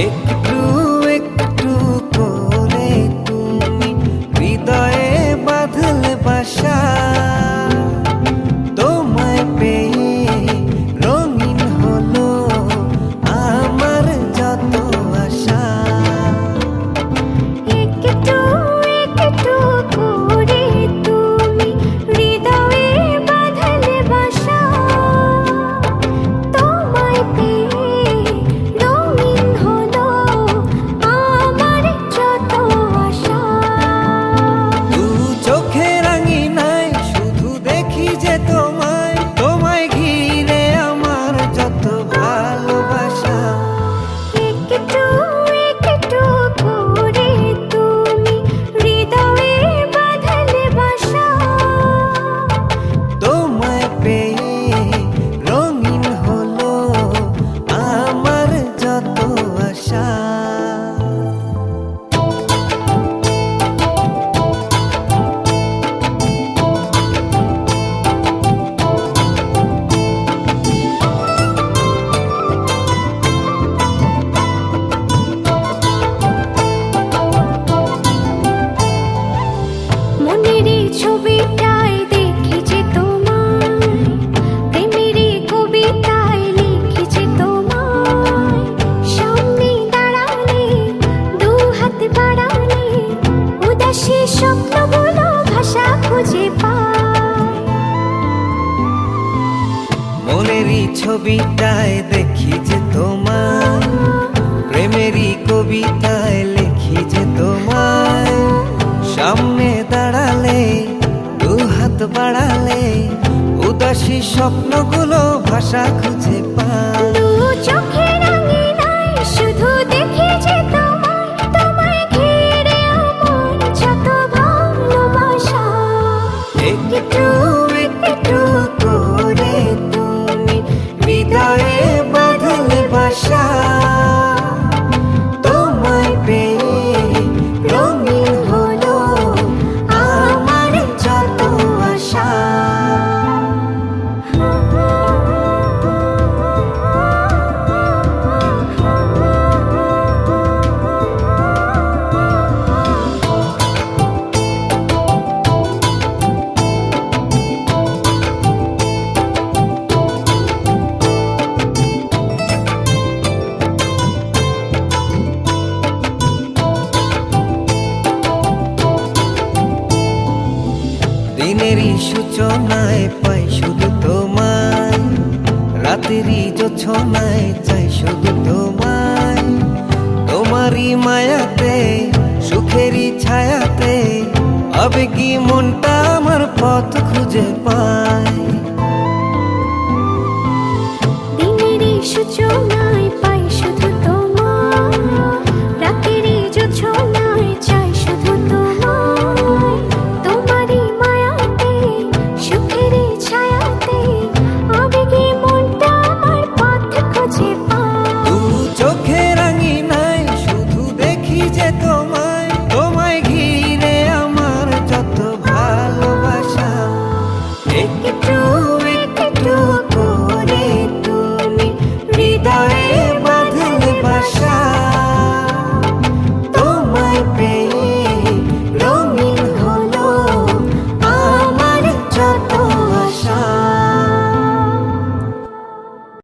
একটু একটু করে তুমি হৃদয়ে বাঁধলে বাসা, তোমায় পেয়ে রঙিন হলো আমার যত আশা। একটু একটু করে তুমি হৃদয়ে বাঁধলে বাসা, তোমায় পেয়ে রঙিন হলো আমার যত আশা। দু চোখে রাঙিনায় শুধু দেখি যে তোমায়, তোমায় ঘিরে আমার যত ভালোবাসা। একটু একটু করে তুমি হৃদয়ে বাঁধলে বাসা, তোমায় পেয়ে রঙিন হলো আমার যত আশা। মনের এই ছবিটায় দেখেছি তোমায়, প্রেমের এই কবিতায় লিখেছি তোমায়। সামনে দাঁড়ালে দু হাত বাড়ালে উদাসী স্বপ্নগুলো ভাষা খুঁজে পায়। মনেরই ছবিটায় দেখি যে তোমায়, প্রেমেরই কবিতায় লিখি যে তোমায়। সামনে দাঁড়ালে দু হাত বাড়ালে উদাসী স্বপ্নগুলো ভাষা খুঁজে পায়। দু চোখে রাঙিনায় শুধু দেখি যে তোমায়, তোমায় ঘিরে আমার যত ভালোবাসা। একটু একটু করে তুমি হৃদয়ে বাঁধলে বাসা, তোমায় পেয়ে রঙিন হলো আমার যত আশা। দিনেরই সূচনায় পাই শুধু তোমায়, রাতেরই জোছনায় চাই শুধু তোমায়। তোমারই মায়াতে সুখেরই ছায়াতে আবেগী মনটা আমার পথ খুঁজে পায়। দিনের এই সূচনায় পাই